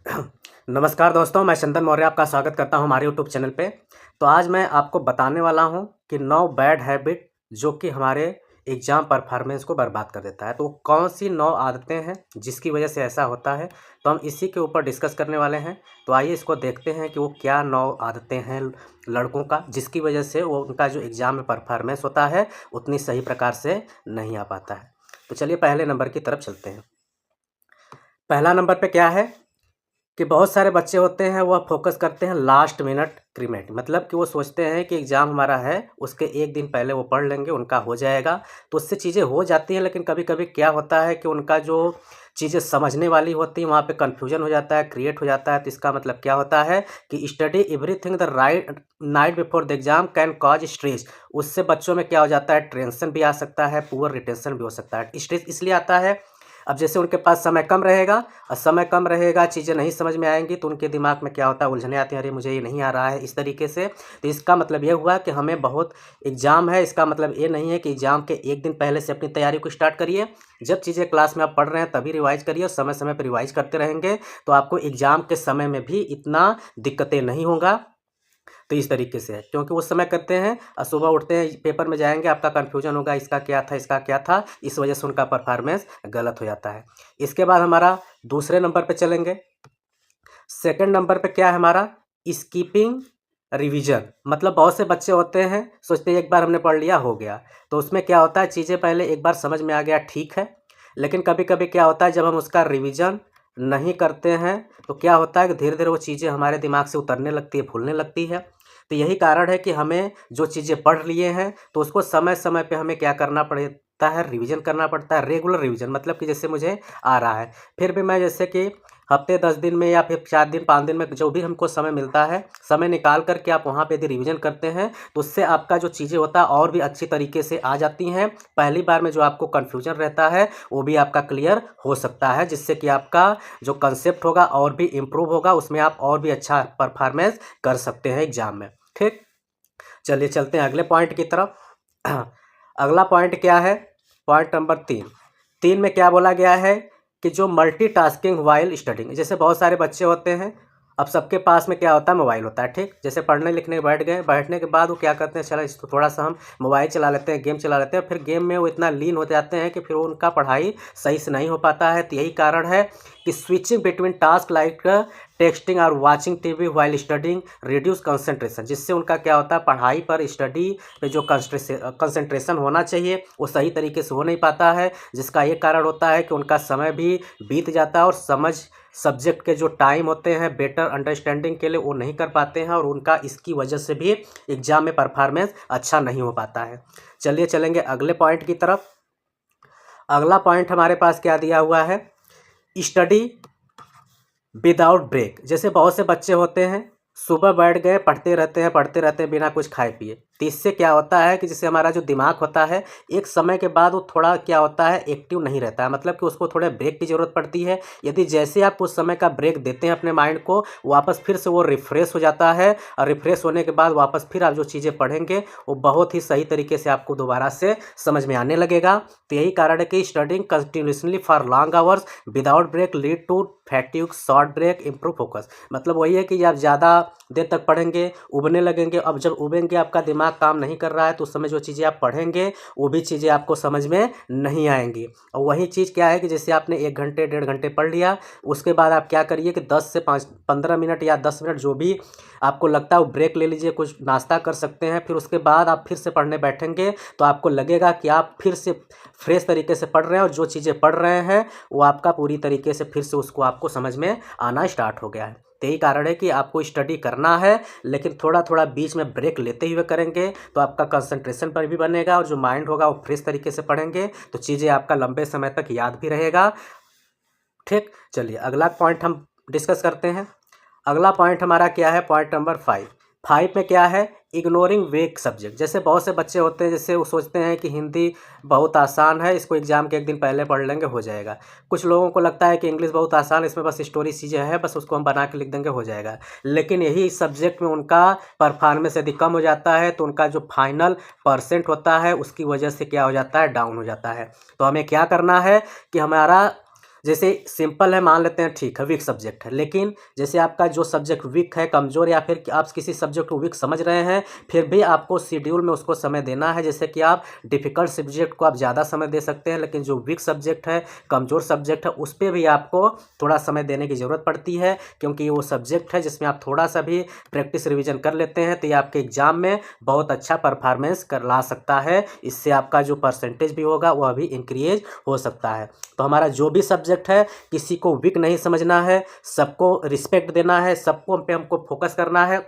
नमस्कार दोस्तों, मैं चंदन मौर्य आपका स्वागत करता हूं हमारे यूट्यूब चैनल पे। तो आज मैं आपको बताने वाला हूं कि 9 बैड हैबिट जो कि हमारे एग्ज़ाम परफॉर्मेंस को बर्बाद कर देता है। तो कौन सी 9 आदतें हैं जिसकी वजह से ऐसा होता है, तो हम इसी के ऊपर डिस्कस करने वाले हैं। तो आइए इसको देखते हैं कि वो क्या 9 आदतें हैं लड़कों का, जिसकी वजह से वो उनका जो एग्ज़ाम में परफॉर्मेंस होता है उतनी सही प्रकार से नहीं आ पाता है। तो चलिए पहले नंबर की तरफ चलते हैं। पहला नंबर पे क्या है कि बहुत सारे बच्चे होते हैं वह फ़ोकस करते हैं लास्ट मिनट क्रिमेट, मतलब कि वो सोचते हैं कि एग्ज़ाम हमारा है, उसके एक दिन पहले वो पढ़ लेंगे, उनका हो जाएगा। तो उससे चीज़ें हो जाती हैं, लेकिन कभी-कभी क्या होता है कि उनका जो चीज़ें समझने वाली होती हैं वहाँ पे कन्फ्यूजन हो जाता है, क्रिएट हो जाता है। तो इसका मतलब क्या होता है कि study everything the right night before the exam can cause stress. उससे बच्चों में क्या हो जाता है, टेंशन भी आ सकता है, पुअर रिटेंशन भी हो सकता है। स्ट्रेस इसलिए आता है, अब जैसे उनके पास समय कम रहेगा और समय कम रहेगा, चीज़ें नहीं समझ में आएँगी, तो उनके दिमाग में क्या होता है, उलझने आती हैं, अरे मुझे ये नहीं आ रहा है, इस तरीके से। तो इसका मतलब ये हुआ कि हमें बहुत एग्ज़ाम है, इसका मतलब ये नहीं है कि एग्ज़ाम के एक दिन पहले से अपनी तैयारी को स्टार्ट करिए। जब चीज़ें क्लास में आप पढ़ रहे हैं तभी रिवाइज़ करिए, और समय-समय पे रिवाइज़ करते रहेंगे, तो आपको एग्ज़ाम के समय में भी इतना दिक्कतें नहीं होगा। तो इस तरीके से है, क्योंकि उस समय करते हैं और सुबह उठते हैं, पेपर में जाएँगे, आपका कन्फ्यूजन होगा, इसका क्या था, इसका क्या था, इस वजह से उनका परफॉर्मेंस गलत हो जाता है। इसके बाद हमारा दूसरे नंबर पे चलेंगे। सेकंड नंबर पे क्या है हमारा, स्किपिंग रिवीजन। मतलब बहुत से बच्चे होते हैं, सोचते हैं एक बार हमने पढ़ लिया हो गया। तो उसमें क्या होता है, चीज़ें पहले एक बार समझ में आ गया ठीक है, लेकिन कभी-कभी क्या होता है जब हम उसका रिवीजन नहीं करते हैं तो क्या होता है कि धीरे-धीरे वो चीज़ें हमारे दिमाग से उतरने लगती है, भूलने लगती है। तो यही कारण है कि हमें जो चीज़ें पढ़ लिए हैं तो उसको समय-समय पे हमें क्या करना पड़ता है, रिवीजन करना पड़ता है। रेगुलर रिवीजन मतलब कि जैसे मुझे आ रहा है, फिर भी मैं जैसे कि हफ्ते 10 दिन में या फिर 4 दिन 5 दिन में जो भी हमको समय मिलता है, समय निकाल कर के आप वहाँ पे यदि रिवीजन करते हैं तो उससे आपका जो चीज़ें होता है और भी अच्छी तरीके से आ जाती हैं। पहली बार में जो आपको कन्फ्यूजन रहता है वो भी आपका क्लियर हो सकता है, जिससे कि आपका जो कंसेप्ट होगा और भी इम्प्रूव होगा, उसमें आप और भी अच्छा परफॉर्मेंस कर सकते हैं एग्ज़ाम में। ठीक? चलिए चलते हैं अगले पॉइंट की तरफ। अगला पॉइंट क्या है, पॉइंट नंबर 3। 3 में क्या बोला गया है कि जो मल्टीटास्किंग व्हाइल स्टडिंग, जैसे बहुत सारे बच्चे होते हैं, अब सबके पास में क्या होता है, मोबाइल होता है। ठीक, जैसे पढ़ने लिखने बैठ गए, बैठने के बाद वो क्या करते हैं, चलो इसको थोड़ा सा हम मोबाइल चला लेते हैं, गेम चला लेते हैं। फिर गेम में वो इतना लीन हो जाते हैं कि फिर उनका पढ़ाई सही से नहीं हो पाता है। तो यही कारण है कि switching between task like texting और watching TV while studying reduce concentration, जिससे उनका क्या होता है, पढ़ाई पर स्टडी पे जो कंसंट्रेशन होना चाहिए वो सही तरीके से हो नहीं पाता है, जिसका ये कारण होता है कि उनका समय भी बीत जाता है और सब्जेक्ट के जो टाइम होते हैं बेटर अंडरस्टैंडिंग के लिए वो नहीं कर पाते हैं, और उनका इसकी वजह से भी एग्ज़ाम में परफॉर्मेंस अच्छा नहीं हो पाता है। चलिए चलेंगे अगले पॉइंट की तरफ। अगला पॉइंट हमारे पास क्या दिया हुआ है, स्टडी विदाउट ब्रेक। जैसे बहुत से बच्चे होते हैं, सुबह बैठ गए, पढ़ते रहते हैं बिना कुछ खाए पिए। तो इससे क्या होता है कि जैसे हमारा जो दिमाग होता है एक समय के बाद वो थोड़ा क्या होता है, एक्टिव नहीं रहता है, मतलब कि उसको थोड़े ब्रेक की ज़रूरत पड़ती है। यदि जैसे आप उस समय का ब्रेक देते हैं अपने माइंड को, वापस फिर से वो रिफ़्रेश हो जाता है, और रिफ़्रेश होने के बाद वापस फिर आप जो चीज़ें पढ़ेंगे वो बहुत ही सही तरीके से आपको दोबारा से समझ में आने लगेगा। तो यही कारण है कि studying continuously for long hours without break lead to fatigue, short break, improve focus. मतलब वही है कि आप ज़्यादा देर तक पढ़ेंगे, उबने लगेंगे। अब जब उबेंगे, आपका दिमाग काम नहीं कर रहा है, तो उस समय जो चीज़ें आप पढ़ेंगे वो भी चीज़ें आपको समझ में नहीं आएंगी। और वही चीज़ क्या है कि जैसे आपने 1 घंटे 1.5 घंटे पढ़ लिया, उसके बाद आप क्या करिए कि 10 से 15 मिनट या 10 मिनट जो भी आपको लगता है वो ब्रेक ले लीजिए, कुछ नाश्ता कर सकते हैं। फिर उसके बाद आप फिर से पढ़ने बैठेंगे तो आपको लगेगा कि आप फिर से फ्रेश तरीके से पढ़ रहे हैं, और जो चीज़ें पढ़ रहे हैं वो आपका पूरी तरीके से फिर से उसको आपको समझ में आना स्टार्ट हो गया है। तो यही कारण है कि आपको स्टडी करना है, लेकिन थोड़ा थोड़ा बीच में ब्रेक लेते हुए करेंगे तो आपका कंसंट्रेशन पर भी बनेगा, और जो माइंड होगा वो फ्रेश तरीके से पढ़ेंगे तो चीज़ें आपका लंबे समय तक याद भी रहेगा। ठीक, चलिए अगला पॉइंट हम डिस्कस करते हैं। अगला पॉइंट हमारा क्या है, पॉइंट नंबर 5। 5 में क्या है, इग्नोरिंग वीक सब्जेक्ट। जैसे बहुत से बच्चे होते हैं, जैसे वो सोचते हैं कि हिंदी बहुत आसान है, इसको एग्जाम के एक दिन पहले पढ़ लेंगे हो जाएगा। कुछ लोगों को लगता है कि इंग्लिश बहुत आसान है, इसमें बस स्टोरी चीज़ें हैं, बस उसको हम बना के लिख देंगे हो जाएगा। लेकिन यही सब्जेक्ट में उनका परफॉर्मेंस यदि कम हो जाता है तो उनका जो फाइनल परसेंट होता है उसकी वजह से क्या हो जाता है, डाउन हो जाता है। तो हमें क्या करना है कि हमारा जैसे सिंपल है, मान लेते हैं ठीक है वीक सब्जेक्ट है, लेकिन जैसे आपका जो सब्जेक्ट वीक है, कमज़ोर, या फिर आप किसी सब्जेक्ट को वीक समझ रहे हैं, फिर भी आपको शेड्यूल में उसको समय देना है। जैसे कि आप डिफ़िकल्ट सब्जेक्ट को आप ज़्यादा समय दे सकते हैं, लेकिन जो वीक सब्जेक्ट है, कमज़ोर सब्जेक्ट है, उस पर भी आपको थोड़ा समय देने की ज़रूरत पड़ती है, क्योंकि वो सब्जेक्ट है जिसमें आप थोड़ा सा भी प्रैक्टिस रिवीजन कर लेते हैं तो ये आपके एग्ज़ाम में बहुत अच्छा परफॉर्मेंस कर ला सकता है। इससे आपका जो परसेंटेज भी होगा वह भी इंक्रीज हो सकता है। तो हमारा जो भी सब्जेक्ट है, किसी को वीक नहीं समझना है, सबको रिस्पेक्ट देना है, सबको पे हमको फोकस करना है।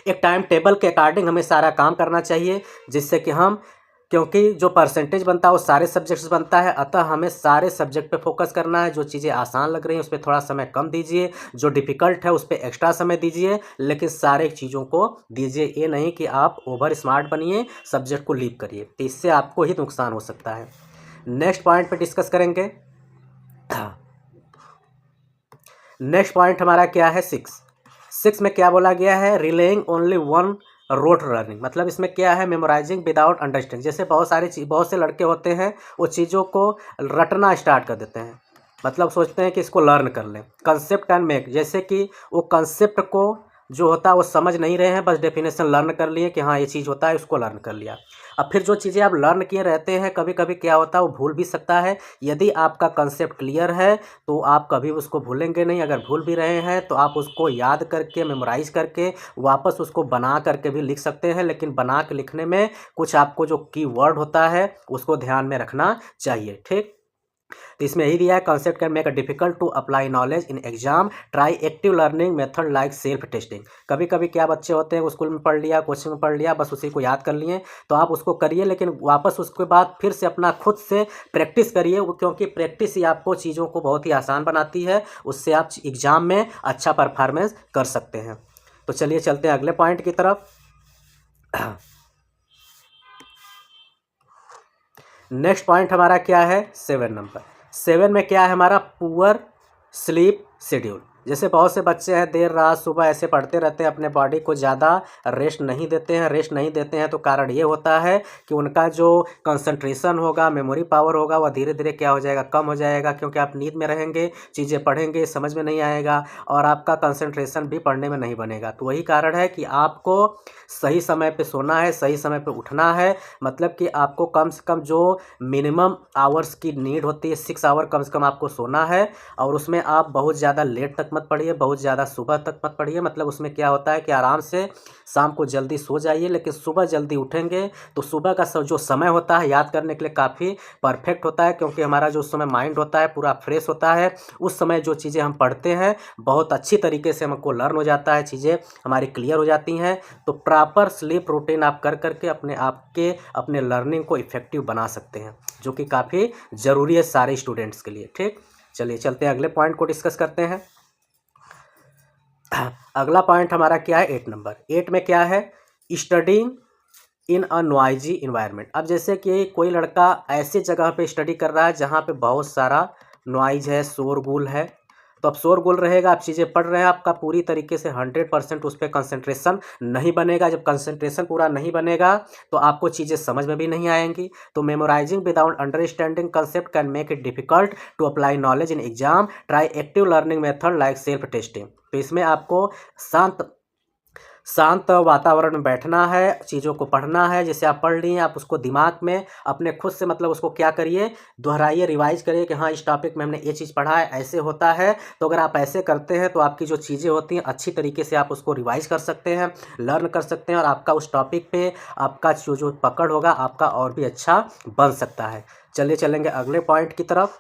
एक टाइम टेबल के अकॉर्डिंग हमें सारा काम करना चाहिए, जिससे कि हम, क्योंकि जो परसेंटेज बनता है वो सारे सब्जेक्ट्स बनता है, अतः हमें सारे सब्जेक्ट पे फोकस करना है। जो चीज़ें आसान लग रही हैं उस पर थोड़ा समय कम दीजिए, जो डिफ़िकल्ट है उस पर एक्स्ट्रा समय दीजिए, लेकिन सारे चीज़ों को दीजिए। ये नहीं कि आप ओवर स्मार्ट बनिए, सब्जेक्ट को लीव करिए, तो इससे आपको ही नुकसान हो सकता है। नेक्स्ट पॉइंट पे डिस्कस करेंगे। नेक्स्ट पॉइंट हमारा क्या है, 6 में क्या बोला गया है, relying only one rote learning. मतलब इसमें क्या है, मेमोराइजिंग विदाउट अंडरस्टैंडिंग। जैसे बहुत से लड़के होते हैं वो चीज़ों को रटना स्टार्ट कर देते हैं, मतलब सोचते हैं कि इसको लर्न कर लें। कंसेप्ट कैन मेक, जैसे कि वो कंसेप्ट को जो होता है वो समझ नहीं रहे हैं, बस डेफिनेशन लर्न कर लिए कि हाँ ये चीज़ होता है, उसको लर्न कर लिया। अब फिर जो चीज़ें आप लर्न किए रहते हैं, कभी कभी क्या होता है वो भूल भी सकता है। यदि आपका कंसेप्ट क्लियर है तो आप कभी उसको भूलेंगे नहीं। अगर भूल भी रहे हैं तो आप उसको याद करके, मेमोराइज करके, वापस उसको बना करके भी लिख सकते हैं, लेकिन बना के लिखने में कुछ आपको जो की वर्ड होता है उसको ध्यान में रखना चाहिए। ठीक, तो इसमें यही दिया है, concept can make a difficult to apply knowledge in exam, try active learning method like self testing. कभी कभी क्या बच्चे होते हैं, वो स्कूल में पढ़ लिया, कोचिंग में पढ़ लिया, बस उसी को याद कर लिए, तो आप उसको करिए, लेकिन वापस उसके बाद फिर से अपना खुद से प्रैक्टिस करिए, क्योंकि प्रैक्टिस ही आपको चीज़ों को बहुत ही आसान बनाती है। उससे आप एग्जाम में अच्छा परफॉर्मेंस कर सकते हैं। तो चलिए चलते हैं अगले पॉइंट की तरफ। नेक्स्ट पॉइंट हमारा क्या है, 7 नंबर। 7 में क्या है हमारा, पुअर स्लीप शेड्यूल। जैसे बहुत से बच्चे हैं देर रात सुबह ऐसे पढ़ते रहते हैं, अपने बॉडी को ज़्यादा रेस्ट नहीं देते हैं। रेस्ट नहीं देते हैं तो कारण ये होता है कि उनका जो कंसंट्रेशन होगा, मेमोरी पावर होगा, वह धीरे धीरे क्या हो जाएगा, कम हो जाएगा। क्योंकि आप नींद में रहेंगे, चीज़ें पढ़ेंगे, समझ में नहीं आएगा और आपका कंसंट्रेशन भी पढ़ने में नहीं बनेगा। तो वही कारण है कि आपको सही समय पे सोना है, सही समय पे उठना है। मतलब कि आपको कम से कम जो मिनिमम आवर्स की नीड होती है, 6 आवर कम से कम आपको सोना है। और उसमें आप बहुत ज़्यादा लेट तक मत पढ़िए, बहुत ज़्यादा सुबह तक मत पढ़िए। मतलब उसमें क्या होता है कि आराम से शाम को जल्दी सो जाइए, लेकिन सुबह जल्दी उठेंगे तो सुबह का जो समय होता है याद करने के लिए काफ़ी परफेक्ट होता है, क्योंकि हमारा जो उस समय माइंड होता है पूरा फ्रेश होता है। उस समय जो चीज़ें हम पढ़ते हैं बहुत अच्छी तरीके से हमको लर्न हो जाता है, चीज़ें हमारी क्लियर हो जाती हैं। तो प्रॉपर स्लीप रूटीन आप कर करके अपने लर्निंग को इफेक्टिव बना सकते हैं, जो कि काफ़ी ज़रूरी है सारे स्टूडेंट्स के लिए। ठीक, चलिए चलते हैं अगले पॉइंट को डिस्कस करते हैं। अगला पॉइंट हमारा क्या है, 8 नंबर। 8 में क्या है, studying in a noisy environment. अब जैसे कि कोई लड़का ऐसी जगह पे स्टडी कर रहा है जहाँ पे बहुत सारा नॉइज है, शोरगुल है। तो अब शोरगुल रहेगा, आप चीज़ें पढ़ रहे हैं, आपका पूरी तरीके से 100% उस पर कंसंट्रेशन नहीं बनेगा। जब कंसंट्रेशन पूरा नहीं बनेगा तो आपको चीज़ें समझ में भी नहीं आएंगी। तो memorising without understanding concept can make it difficult to apply knowledge in exam, try active learning method like self testing. तो इसमें आपको शांत वातावरण में बैठना है, चीज़ों को पढ़ना है। जैसे आप पढ़ लिए, आप उसको दिमाग में अपने खुद से, मतलब उसको क्या करिए, दोहराइए, रिवाइज करिए कि हाँ इस टॉपिक में हमने ये चीज़ पढ़ा है, ऐसे होता है। तो अगर आप ऐसे करते हैं तो आपकी जो चीज़ें होती हैं अच्छी तरीके से आप उसको रिवाइज कर सकते हैं, लर्न कर सकते हैं, और आपका उस टॉपिक पे आपका जो पकड़ होगा आपका और भी अच्छा बन सकता है। चलिए चलेंगे अगले पॉइंट की तरफ,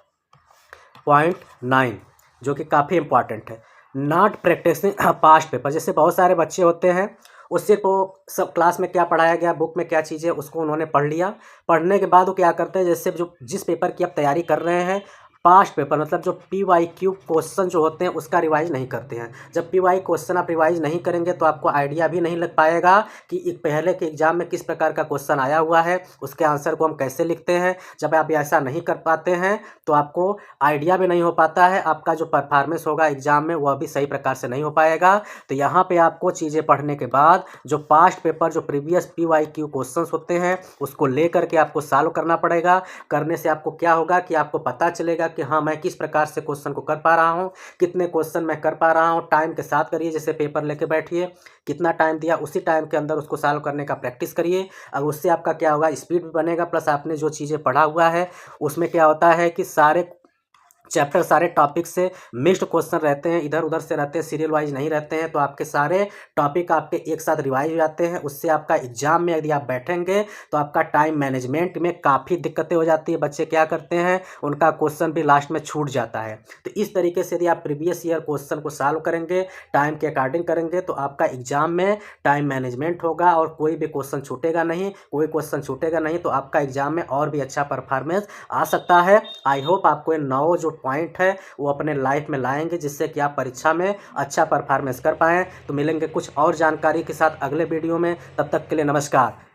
पॉइंट 9, जो कि काफ़ी इंपॉर्टेंट है, नॉट प्रैक्टिसिंग पास्ट पेपर। जैसे बहुत सारे बच्चे होते हैं, वो सिर्फ वो सब क्लास में क्या पढ़ाया गया, बुक में क्या चीज़ें, उसको उन्होंने पढ़ लिया। पढ़ने के बाद वो क्या करते हैं, जैसे जिस पेपर की आप तैयारी कर रहे हैं, पास्ट पेपर मतलब जो PYQ क्वेश्चन जो होते हैं उसका रिवाइज नहीं करते हैं। जब PY क्वेश्चन आप रिवाइज नहीं करेंगे तो आपको आइडिया भी नहीं लग पाएगा कि एक पहले के एग्जाम में किस प्रकार का क्वेश्चन आया हुआ है, उसके आंसर को हम कैसे लिखते हैं। जब आप ऐसा नहीं कर पाते हैं तो आपको आइडिया भी नहीं हो पाता है, आपका जो परफॉर्मेंस होगा एग्जाम में वह भी सही प्रकार से नहीं हो पाएगा। तो यहाँ पे आपको चीज़ें पढ़ने के बाद जो पास्ट पेपर, जो प्रीवियस PYQ क्वेश्चन होते हैं उसको ले करके आपको सॉल्व करना पड़ेगा। करने से आपको क्या होगा कि आपको पता चलेगा कि हाँ मैं किस प्रकार से क्वेश्चन को कर पा रहा हूँ, कितने क्वेश्चन मैं कर पा रहा हूँ। टाइम के साथ करिए, जैसे पेपर लेके बैठिए, कितना टाइम दिया उसी टाइम के अंदर उसको सॉल्व करने का प्रैक्टिस करिए। अब उससे आपका क्या होगा, स्पीड भी बनेगा, प्लस आपने जो चीज़ें पढ़ा हुआ है उसमें क्या होता है कि सारे चैप्टर, सारे टॉपिक से मिक्स्ड क्वेश्चन रहते हैं, इधर उधर से रहते हैं, सीरियल वाइज नहीं रहते हैं। तो आपके सारे टॉपिक आपके एक साथ रिवाइज हो जाते हैं। उससे आपका एग्जाम में यदि आप बैठेंगे तो आपका टाइम मैनेजमेंट में काफ़ी दिक्कतें हो जाती है। बच्चे क्या करते हैं, उनका क्वेश्चन भी लास्ट में छूट जाता है। तो इस तरीके से यदि आप प्रीवियस ईयर क्वेश्चन को सॉल्व करेंगे, टाइम के अकॉर्डिंग करेंगे, तो आपका एग्जाम में टाइम मैनेजमेंट होगा और कोई भी क्वेश्चन छूटेगा नहीं। कोई क्वेश्चन छूटेगा नहीं तो आपका एग्जाम में और भी अच्छा परफॉर्मेंस आ सकता है। आई होप आपको ये 9 जो पॉइंट है वो अपने लाइफ में लाएंगे, जिससे कि आप परीक्षा में अच्छा परफॉर्मेंस कर पाएँ। तो मिलेंगे कुछ और जानकारी के साथ अगले वीडियो में, तब तक के लिए नमस्कार।